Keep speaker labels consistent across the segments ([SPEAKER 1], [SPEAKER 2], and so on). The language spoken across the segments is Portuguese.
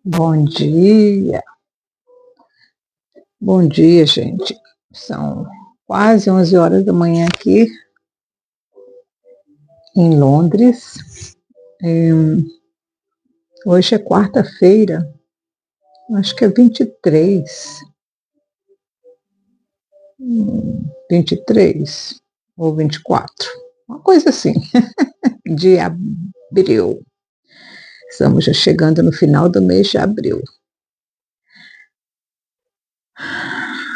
[SPEAKER 1] Bom dia, bom dia, gente. São quase 11 horas da manhã aqui em Londres. Hoje é quarta-feira, acho que é 23 ou 24, uma coisa assim, de abril. Estamos já chegando no final do mês de abril.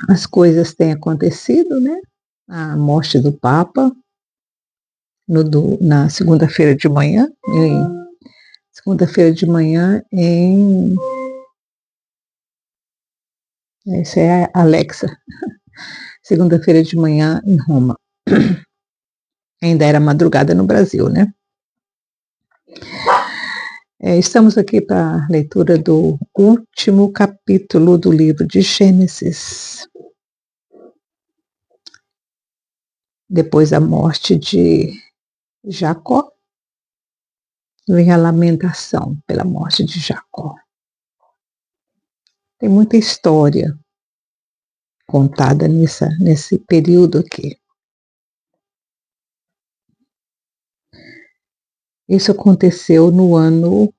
[SPEAKER 1] As coisas têm acontecido, né? A morte do Papa na segunda-feira de manhã, essa é a Alexa, segunda-feira de manhã em Roma. Ainda era madrugada no Brasil, né? Estamos aqui para a leitura do último capítulo do livro de Gênesis. Depois da morte de Jacó, vem a lamentação pela morte de Jacó. Tem muita história contada nesse período aqui. Isso aconteceu no ano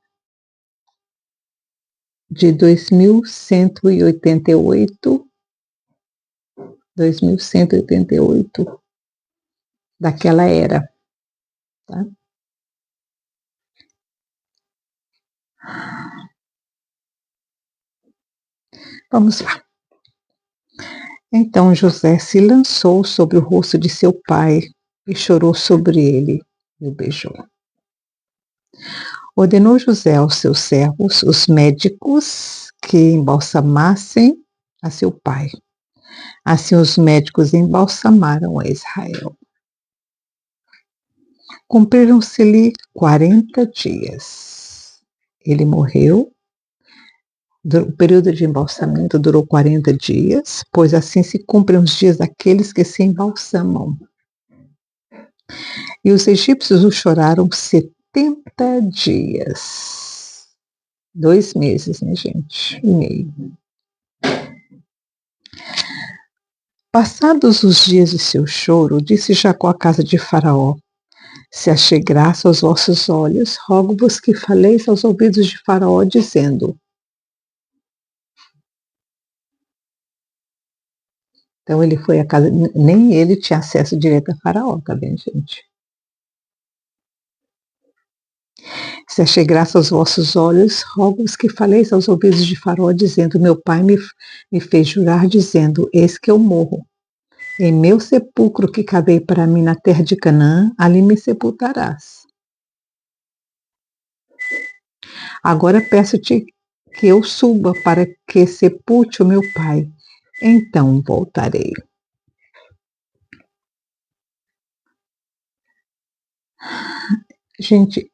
[SPEAKER 1] de 2188, daquela era. Tá? Vamos lá. Então José se lançou sobre o rosto de seu pai e chorou sobre ele e o beijou. Ordenou José aos seus servos, os médicos, que embalsamassem a seu pai. Assim os médicos embalsamaram a Israel. Cumpriram-se-lhe 40 dias. Ele morreu. O período de embalsamento durou 40 dias, pois assim se cumprem os dias daqueles que se embalsamam. E os egípcios o choraram 70 dias. 2 meses, né, gente? E meio. Passados os dias de seu choro, disse Jacó à casa de Faraó: se achei graça aos vossos olhos, rogo-vos que faleis aos ouvidos de Faraó, dizendo. Então ele foi à casa, nem ele tinha acesso direto a Faraó, tá bem, gente? Se achei graça aos vossos olhos, rogo-vos que faleis aos ouvidos de Faraó, dizendo, meu pai me fez jurar, dizendo, eis que eu morro. Em meu sepulcro que cavei para mim na terra de Canaã, ali me sepultarás. Agora peço-te que eu suba para que sepulte o meu pai. Então voltarei. Gente,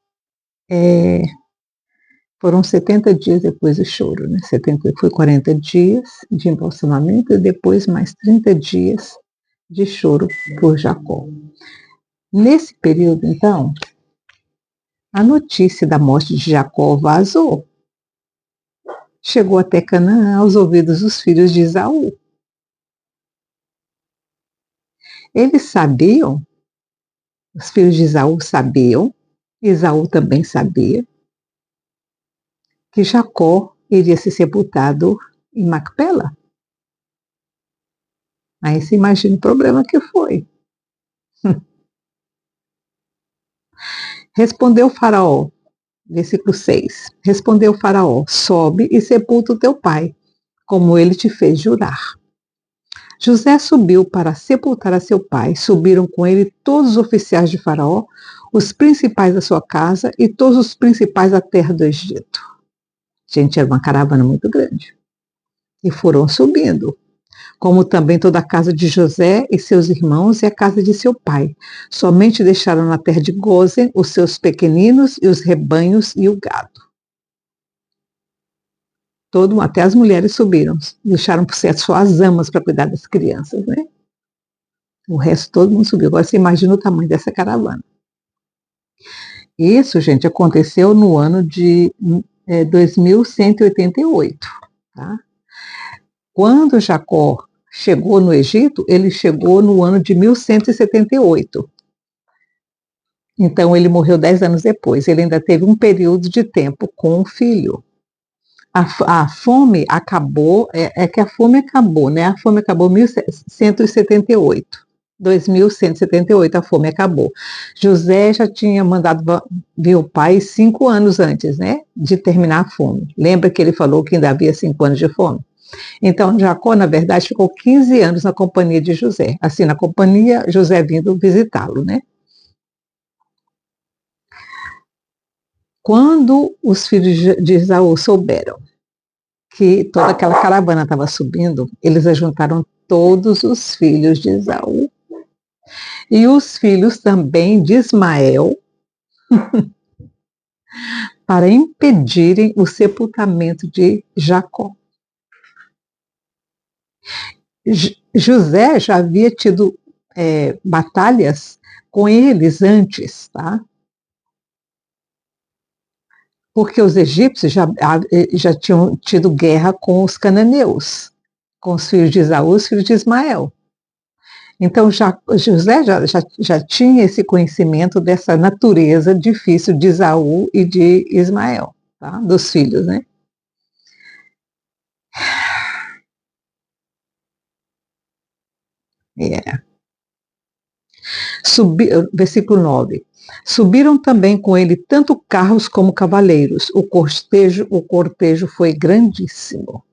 [SPEAKER 1] foram 70 dias depois do choro, né? Foi 40 dias de embalsamamento e depois mais 30 dias de choro por Jacó. Nesse período, então, a notícia da morte de Jacó vazou. Chegou até Canaã aos ouvidos dos filhos de Esaú. Eles sabiam, os filhos de Esaú sabiam, Esaú também sabia, que Jacó iria ser sepultado em Macpela. Aí você imagina o problema que foi. Respondeu Faraó, versículo 6, respondeu Faraó, sobe e sepulta o teu pai, como ele te fez jurar. José subiu para sepultar a seu pai, subiram com ele todos os oficiais de Faraó, os principais da sua casa e todos os principais da terra do Egito. Gente, era uma caravana muito grande. E foram subindo, como também toda a casa de José e seus irmãos e a casa de seu pai. Somente deixaram na terra de Gósen os seus pequeninos e os rebanhos e o gado. Até as mulheres subiram, deixaram por certo só as amas para cuidar das crianças, né? O resto todo mundo subiu. Agora você imagina o tamanho dessa caravana. Isso, gente, aconteceu no ano de 2188. Tá? Quando Jacó chegou no Egito, ele chegou no ano de 1178. Então, ele morreu 10 anos depois. Ele ainda teve um período de tempo com o filho. A fome acabou, que a fome acabou, né? A fome acabou em 1178. 2178 a fome acabou. José já tinha mandado ver o pai 5 anos antes, né? De terminar a fome. Lembra que ele falou que ainda havia 5 anos de fome? Então, Jacó, na verdade, ficou 15 anos na companhia de José. Assim, na companhia, José vindo visitá-lo, né? Quando os filhos de Esaú souberam que toda aquela caravana estava subindo, eles ajuntaram todos os filhos de Esaú e os filhos também de Ismael para impedirem o sepultamento de Jacó. José já havia tido batalhas com eles antes, tá? Porque os egípcios já tinham tido guerra com os cananeus, com os filhos de Esaú e os filhos de Ismael. Então, José já tinha esse conhecimento dessa natureza difícil de Esaú e de Ismael, tá? Dos filhos, né? Versículo 9. Subiram também com ele tanto carros como cavaleiros. O cortejo foi grandíssimo.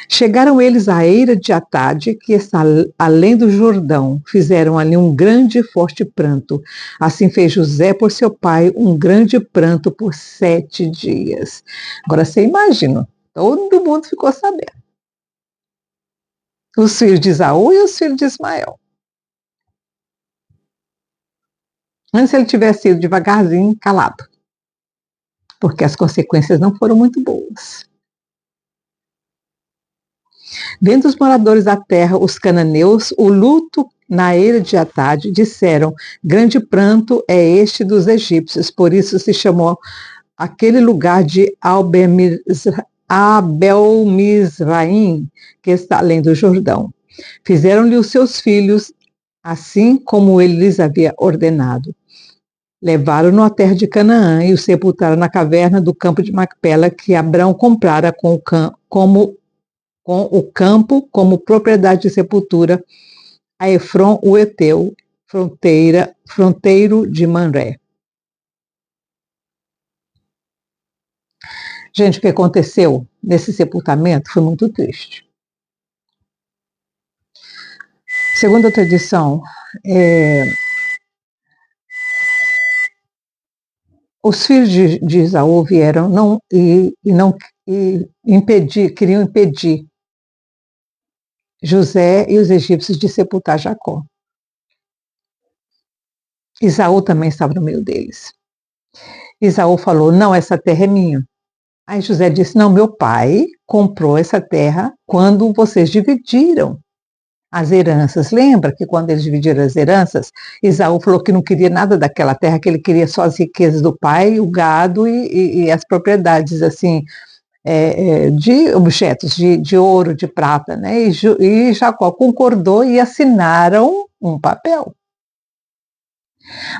[SPEAKER 1] Chegaram eles à eira de Atade, que está além do Jordão. Fizeram ali um grande e forte pranto. Assim fez José por seu pai um grande pranto por 7 dias. Agora você imagina, todo mundo ficou sabendo. Os filhos de Esaú e os filhos de Ismael. Antes ele tivesse ido devagarzinho, calado. Porque as consequências não foram muito boas. Vendo os moradores da terra, os cananeus, o luto na eira de Atade, disseram: grande pranto é este dos egípcios, por isso se chamou aquele lugar de Abel-Mizraim, que está além do Jordão. Fizeram-lhe os seus filhos, assim como ele lhes havia ordenado. Levaram-no à terra de Canaã e o sepultaram na caverna do campo de Macpela, que Abrão comprara com o campo como propriedade de sepultura a Efron o Eteu, fronteiro de Manré. Gente, o que aconteceu nesse sepultamento foi muito triste. Segundo a tradição, os filhos de Esaú vieram queriam impedir José e os egípcios de sepultar Jacó. Esaú também estava no meio deles. Esaú falou: não, essa terra é minha. Aí José disse: não, meu pai comprou essa terra quando vocês dividiram as heranças. Lembra que quando eles dividiram as heranças, Esaú falou que não queria nada daquela terra, que ele queria só as riquezas do pai, o gado e as propriedades, assim, de objetos, de ouro, de prata, né? E Jacó concordou e assinaram um papel.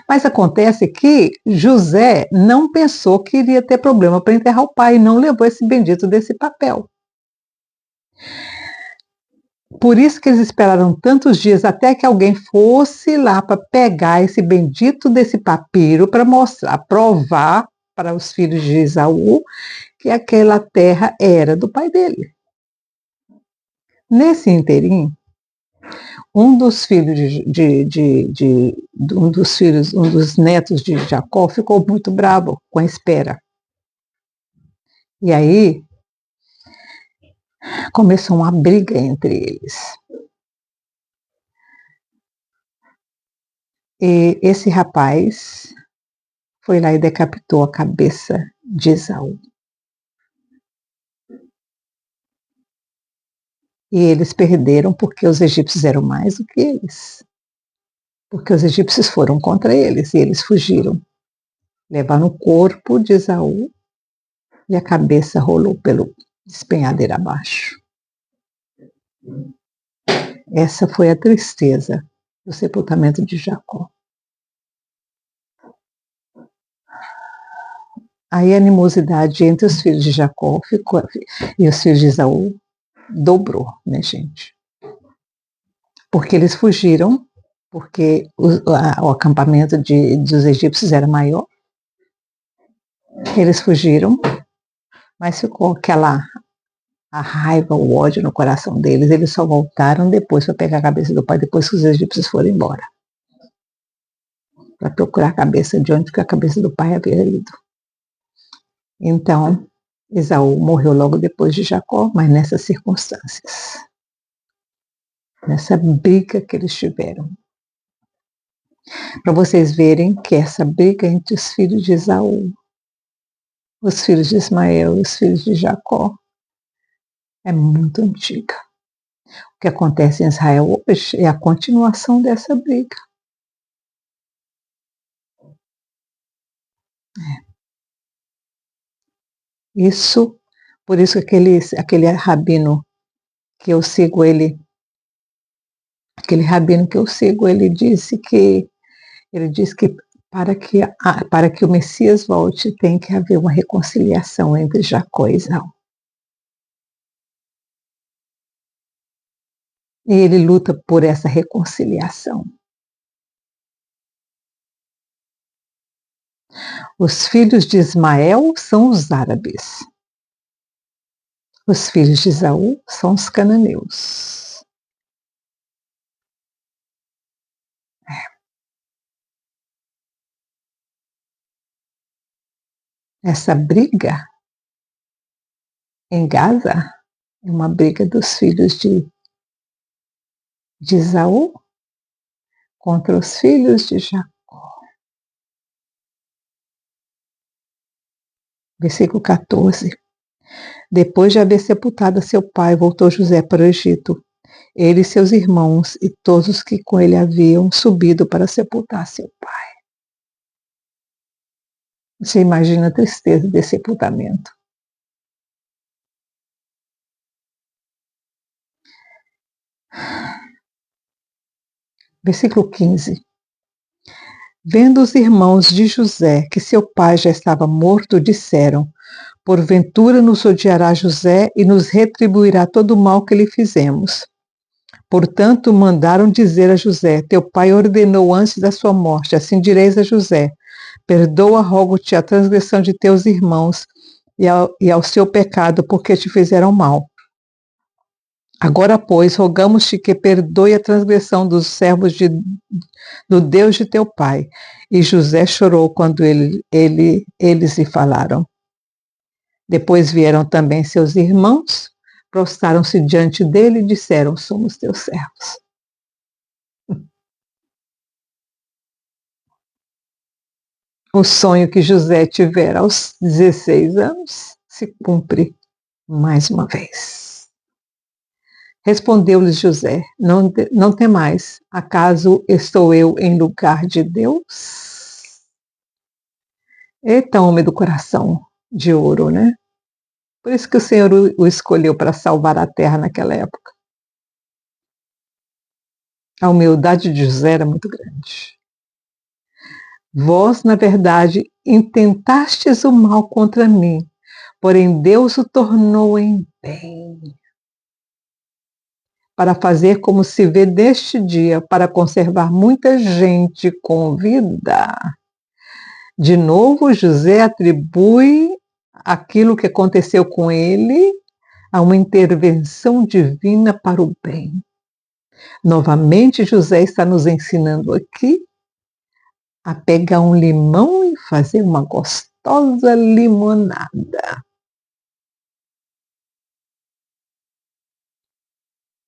[SPEAKER 1] Mas acontece que José não pensou que iria ter problema para enterrar o pai e não levou esse bendito desse papel. Por isso que eles esperaram tantos dias até que alguém fosse lá para pegar esse bendito desse papiro para mostrar, provar para os filhos de Esaú que aquela terra era do pai dele. Nesse inteirinho, um dos netos de Jacó ficou muito bravo com a espera. E aí começou uma briga entre eles. E esse rapaz foi lá e decapitou a cabeça de Esaú. E eles perderam porque os egípcios eram mais do que eles. Porque os egípcios foram contra eles e eles fugiram. levaram o corpo de Esaú e a cabeça rolou pelo despenhadeiro abaixo. Essa foi a tristeza do sepultamento de Jacó. Aí a animosidade entre os filhos de Jacó e os filhos de Esaú dobrou, né, gente? Porque eles fugiram, porque o acampamento dos egípcios era maior. Eles fugiram, mas ficou a raiva, o ódio no coração deles. Eles só voltaram depois para pegar a cabeça do pai, depois que os egípcios foram embora. Para procurar a cabeça de onde que a cabeça do pai havia ido. Então, Esaú morreu logo depois de Jacó, mas nessas circunstâncias. Nessa briga que eles tiveram. Para vocês verem que essa briga entre os filhos de Esaú, os filhos de Ismael e os filhos de Jacó é muito antiga. O que acontece em Israel hoje é a continuação dessa briga. Por isso aquele rabino que eu sigo ele, ele disse que para que o Messias volte tem que haver uma reconciliação entre Jacó e Esaú. E ele luta por essa reconciliação. Os filhos de Ismael são os árabes. Os filhos de Esaú são os cananeus. Essa briga em Gaza é uma briga dos filhos de Esaú contra os filhos de Jacó. Versículo 14. Depois de haver sepultado seu pai, voltou José para o Egito, ele e seus irmãos e todos os que com ele haviam subido para sepultar seu pai. Você imagina a tristeza desse sepultamento. Versículo 15. Vendo os irmãos de José que seu pai já estava morto, disseram: porventura nos odiará José e nos retribuirá todo o mal que lhe fizemos. Portanto, mandaram dizer a José: teu pai ordenou antes da sua morte, assim direis a José: perdoa, rogo-te, a transgressão de teus irmãos e ao seu pecado, porque te fizeram mal. Agora, pois, rogamos-te que perdoe a transgressão dos servos do Deus de teu pai. E José chorou quando eles lhe falaram. Depois vieram também seus irmãos, prostraram-se diante dele e disseram: somos teus servos. O sonho que José tivera aos 16 anos se cumpre mais uma vez. Respondeu-lhes José: não temais, acaso estou eu em lugar de Deus? Eita, homem do coração de ouro, né? Por isso que o Senhor o escolheu para salvar a terra naquela época. A humildade de José era muito grande. Vós, na verdade, intentastes o mal contra mim, porém Deus o tornou em bem, para fazer como se vê deste dia, para conservar muita gente com vida. De novo, José atribui aquilo que aconteceu com ele a uma intervenção divina para o bem. Novamente, José está nos ensinando aqui a pegar um limão e fazer uma gostosa limonada.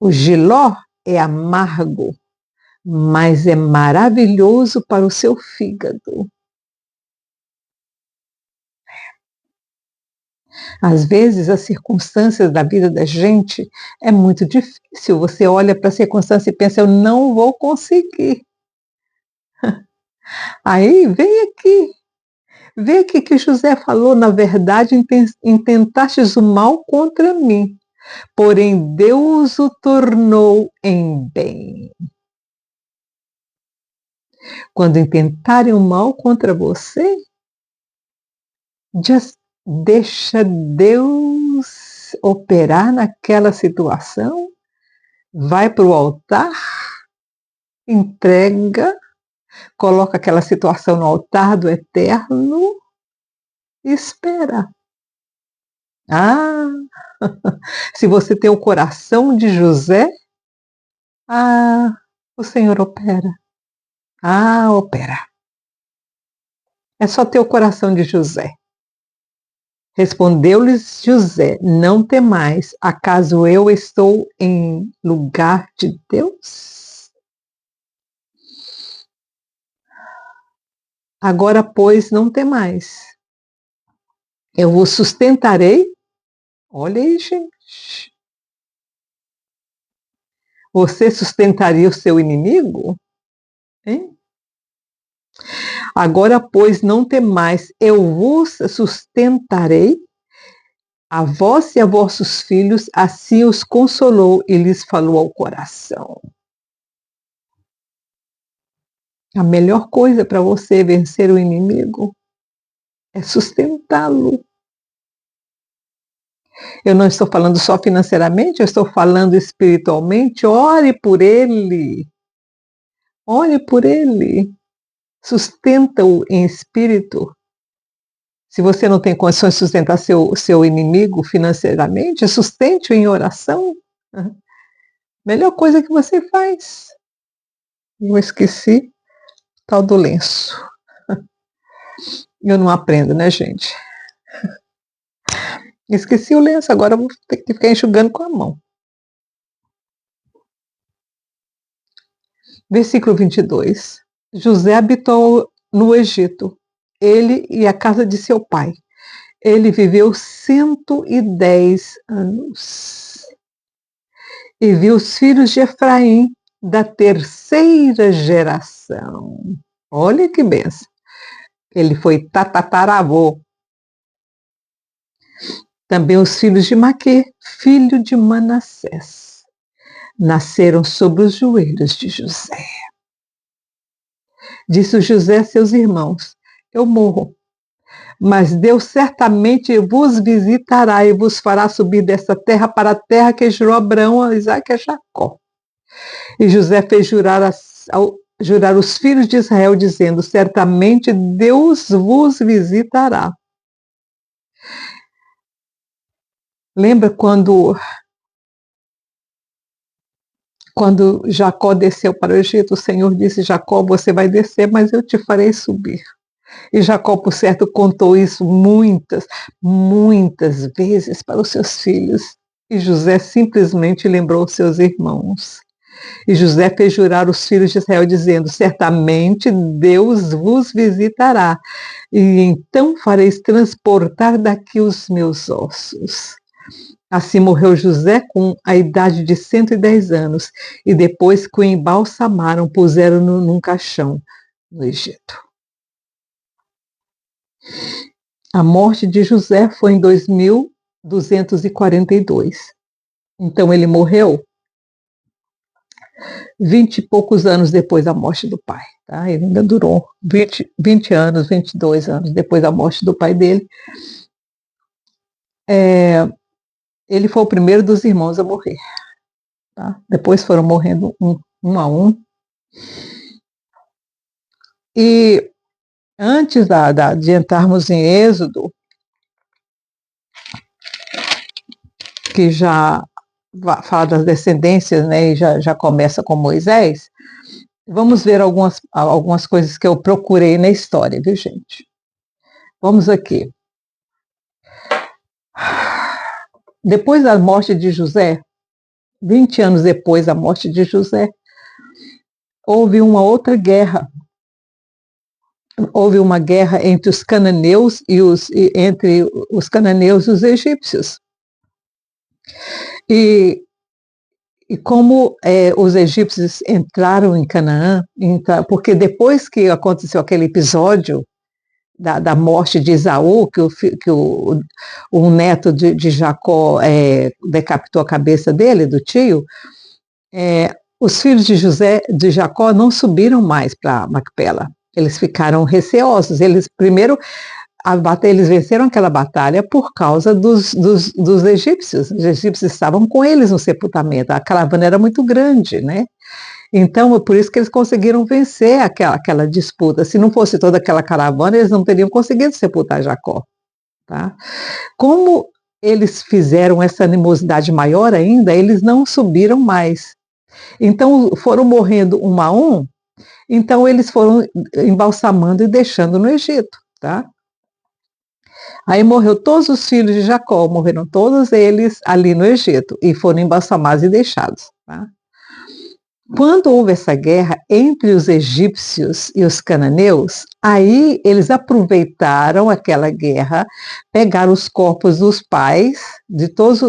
[SPEAKER 1] O jiló é amargo, mas é maravilhoso para o seu fígado. Às vezes, as circunstâncias da vida da gente é muito difícil. Você olha para a circunstância e pensa: eu não vou conseguir. Aí vem aqui Vê que José falou, na verdade, intentastes o mal contra mim, porém Deus o tornou em bem. Quando intentarem o mal contra você, deixa Deus operar naquela situação, vai para o altar, entrega, coloca aquela situação no altar do Eterno e espera. Se você tem o coração de José, o Senhor opera. Opera. É só ter o coração de José. Respondeu-lhes José: não temais, acaso eu estou em lugar de Deus? Agora, pois, não temais. Eu vos sustentarei. Olha aí, gente. Você sustentaria o seu inimigo? Hein? Agora, pois, não temais, eu vos sustentarei, a vós e a vossos filhos, assim os consolou e lhes falou ao coração. A melhor coisa para você vencer o inimigo é sustentá-lo. Eu não estou falando só financeiramente, eu estou falando espiritualmente. Ore por ele. Ore por ele. Sustenta-o em espírito. Se você não tem condições de sustentar seu inimigo financeiramente, sustente-o em oração. Melhor coisa que você faz. Eu esqueci o tal do lenço. Eu não aprendo, né, gente? Esqueci o lenço, agora eu vou ter que ficar enxugando com a mão. Versículo 22. José habitou no Egito, ele e a casa de seu pai. Ele viveu 110 anos. E viu os filhos de Efraim da terceira geração. Olha que benção. Ele foi tataravô. Também os filhos de Maquê, filho de Manassés, nasceram sobre os joelhos de José. Disse José a seus irmãos: eu morro, mas Deus certamente vos visitará e vos fará subir dessa terra para a terra que jurou Abraão, a Isaque e a Jacó. E José fez jurar os filhos de Israel, dizendo: certamente Deus vos visitará. Lembra quando Jacó desceu para o Egito, o Senhor disse: Jacó, você vai descer, mas eu te farei subir. E Jacó, por certo, contou isso muitas vezes para os seus filhos. E José simplesmente lembrou os seus irmãos. E José fez jurar os filhos de Israel, dizendo: certamente Deus vos visitará, e então fareis transportar daqui os meus ossos. Assim morreu José com a idade de 110 anos, e depois que o embalsamaram, puseram-no num caixão no Egito. A morte de José foi em 2242. Então ele morreu 20 e poucos anos depois da morte do pai. Tá? Ele ainda durou 20 anos, 22 anos depois da morte do pai dele. Ele foi o primeiro dos irmãos a morrer. Tá? Depois foram morrendo um a um. E antes de entrarmos em Êxodo, que já fala das descendências, né, e já começa com Moisés, vamos ver algumas coisas que eu procurei na história, viu, gente? Vamos aqui. Depois da morte de José, 20 anos depois da morte de José, houve uma outra guerra. Houve uma guerra entre os cananeus e os egípcios. E como os egípcios entraram em Canaã, porque depois que aconteceu aquele episódio da morte de Esaú, que o neto de Jacó decapitou a cabeça dele, do tio, os filhos de Jacó não subiram mais para Macpela. Eles ficaram receosos. Eles venceram aquela batalha por causa dos egípcios. Os egípcios estavam com eles no sepultamento. A caravana era muito grande, né? Então, por isso que eles conseguiram vencer aquela disputa. Se não fosse toda aquela caravana, eles não teriam conseguido sepultar Jacó. Tá? Como eles fizeram essa animosidade maior ainda, eles não subiram mais. Então, foram morrendo um a um, então eles foram embalsamando e deixando no Egito. Tá? Aí morreu todos os filhos de Jacó, morreram todos eles ali no Egito, e foram embalsamados e deixados. Tá? Quando houve essa guerra entre os egípcios e os cananeus, aí eles aproveitaram aquela guerra, pegaram os corpos dos pais, de todos,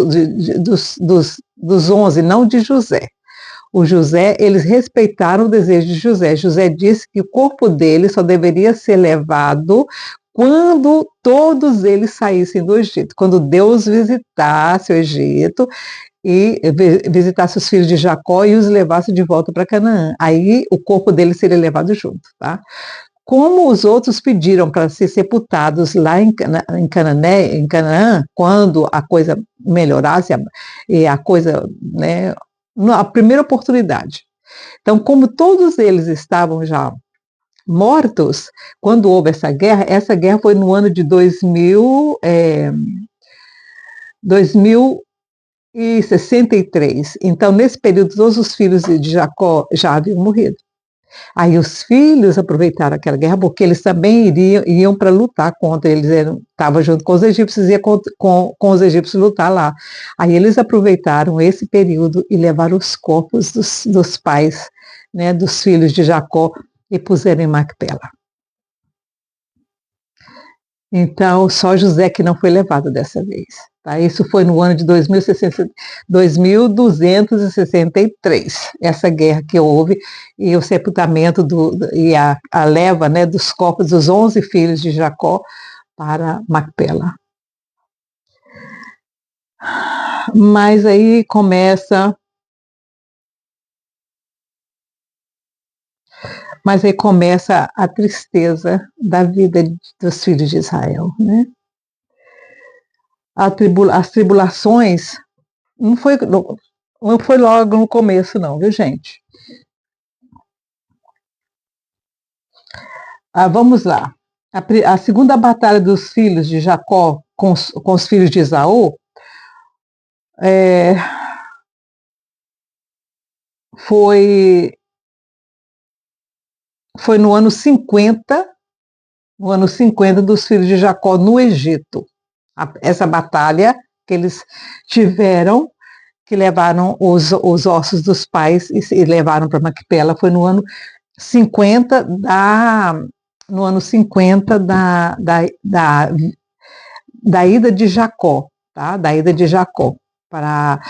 [SPEAKER 1] dos 11, não de José. O José, eles respeitaram o desejo de José. José disse que o corpo dele só deveria ser levado quando todos eles saíssem do Egito, quando Deus visitasse o Egito e visitasse os filhos de Jacó e os levasse de volta para Canaã. Aí o corpo dele seria levado junto, tá? Como os outros pediram para ser sepultados lá em Canaã, quando a coisa melhorasse e a coisa, né, a primeira oportunidade. Então, como todos eles estavam já mortos, quando houve essa guerra foi no ano de 2063. Então, nesse período, todos os filhos de Jacó já haviam morrido. Aí os filhos aproveitaram aquela guerra, porque eles também iam para lutar contra, eles estavam junto com os egípcios, iam com os egípcios lutar lá. Aí eles aproveitaram esse período e levaram os corpos dos pais, né, dos filhos de Jacó, e puseram em Macpela. Então, só José que não foi levado dessa vez. Tá? Isso foi no ano de 2263, essa guerra que houve, e o sepultamento e a leva, né, dos corpos dos 11 filhos de Jacó para Macpela. Mas aí começa a tristeza da vida dos filhos de Israel, né? As tribulações não foi logo no começo, não, viu, gente? Vamos lá. A segunda batalha dos filhos de Jacó com os filhos de Esaú foi no ano 50, dos filhos de Jacó no Egito. Essa batalha que eles tiveram, que levaram os ossos dos pais e levaram para Macpela, foi no ano 50 da ida de Jacó, tá? Da ida de Jacó para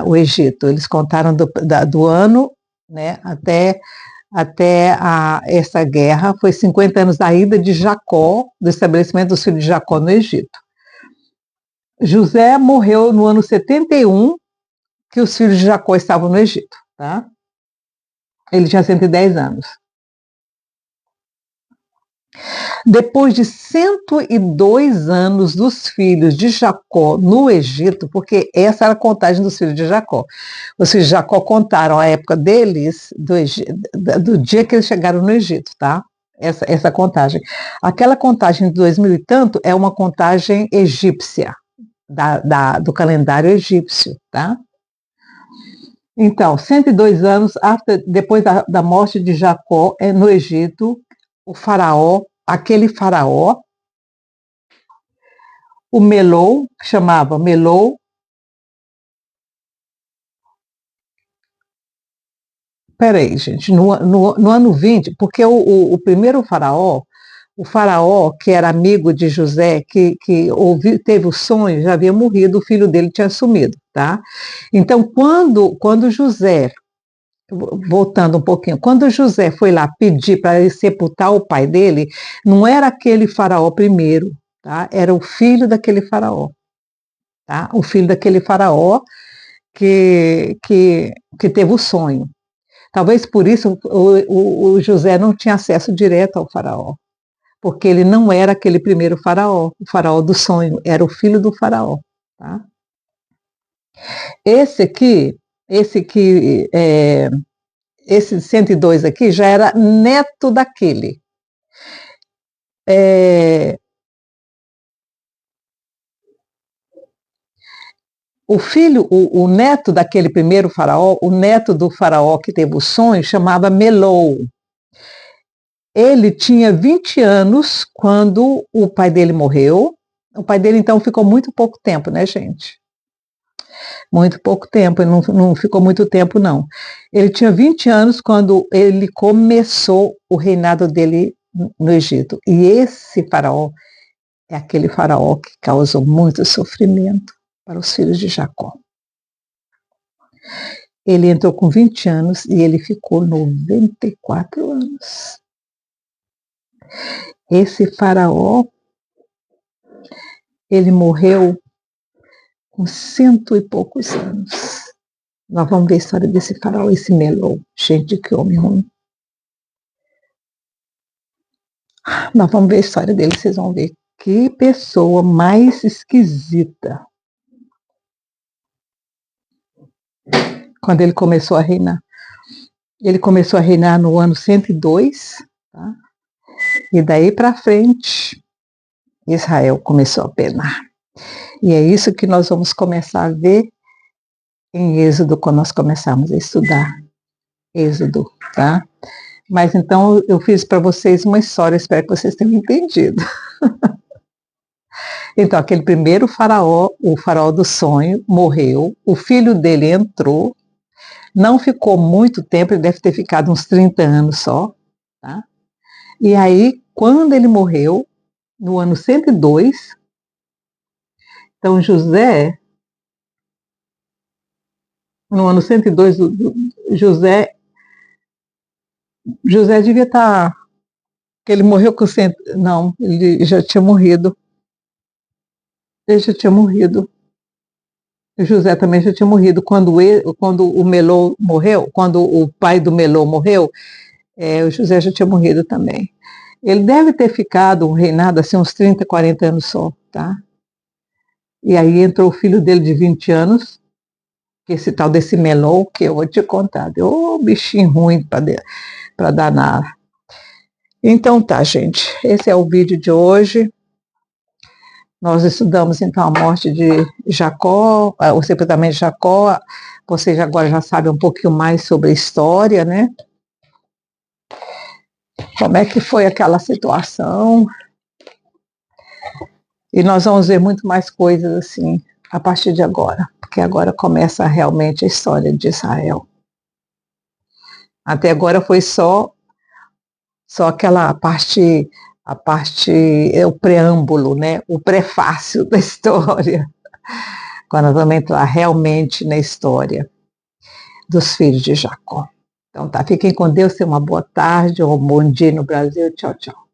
[SPEAKER 1] o Egito. Eles contaram do ano, né, até essa guerra, foi 50 anos da ida de Jacó, do estabelecimento dos filhos de Jacó no Egito. José morreu no ano 71, que os filhos de Jacó estavam no Egito, tá? Ele tinha 110 anos. Depois de 102 anos dos filhos de Jacó no Egito, porque essa era a contagem dos filhos de Jacó. Os filhos de Jacó contaram a época deles, do dia que eles chegaram no Egito, tá? Essa contagem. Aquela contagem de 2000 e tanto é uma contagem egípcia, do calendário egípcio, tá? Então, 102 anos depois da morte de Jacó no Egito, aquele faraó, o Melou, que chamava Melou, peraí, gente, no ano 20, porque o primeiro faraó, o faraó que era amigo de José, que teve o sonho, já havia morrido, o filho dele tinha sumido, tá? Então, quando José voltando um pouquinho, quando José foi lá pedir para ele sepultar o pai dele, não era aquele faraó primeiro, tá? Era o filho daquele faraó, tá? O filho daquele faraó que teve o sonho. Talvez por isso o José não tinha acesso direto ao faraó, porque ele não era aquele primeiro faraó, o faraó do sonho, era o filho do faraó, tá? Esse aqui, esse 102 aqui já era neto daquele. O filho, o neto daquele primeiro faraó, o neto do faraó que teve o sonho, chamava Melou. Ele tinha 20 anos quando o pai dele morreu. O pai dele, então, ficou muito pouco tempo, né, gente? Muito pouco tempo, ele não ficou muito tempo, não. Ele tinha 20 anos quando ele começou o reinado dele no Egito. E esse faraó é aquele faraó que causou muito sofrimento para os filhos de Jacó. Ele entrou com 20 anos e ele ficou 94 anos. Esse faraó, ele morreu com 100 e poucos anos. Nós vamos ver a história desse faraó, esse Melou. Gente, que homem ruim. Nós vamos ver a história dele, vocês vão ver. Que pessoa mais esquisita. Quando ele começou a reinar. Ele começou a reinar no ano 102, tá? E daí para frente, Israel começou a penar. E é isso que nós vamos começar a ver em Êxodo, quando nós começarmos a estudar Êxodo, tá? Mas então eu fiz para vocês uma história, espero que vocês tenham entendido. Então, aquele primeiro faraó, o faraó do sonho, morreu, o filho dele entrou, não ficou muito tempo, ele deve ter ficado uns 30 anos só, tá? E aí, quando ele morreu, no ano 102, então José, no ano 102, José devia estar, que ele morreu com 100, não, ele já tinha morrido. Ele já tinha morrido. O José também já tinha morrido. Quando o Melou morreu, quando o pai do Melou morreu, o José já tinha morrido também. Ele deve ter ficado um reinado assim uns 30, 40 anos só, tá? E aí entrou o filho dele de 20 anos, que esse tal desse Melou, que eu vou te contar, deu bichinho ruim para danar. Então tá, gente, esse é o vídeo de hoje. Nós estudamos então a morte de Jacó, o sepultamento de Jacó. Vocês agora já sabem um pouquinho mais sobre a história, né? Como é que foi aquela situação. E nós vamos ver muito mais coisas assim a partir de agora, porque agora começa realmente a história de Israel. Até agora foi só aquela parte, o preâmbulo, né? O prefácio da história. Quando nós vamos entrar realmente na história dos filhos de Jacó. Então tá, fiquem com Deus, tenham uma boa tarde ou um bom dia no Brasil. Tchau, tchau.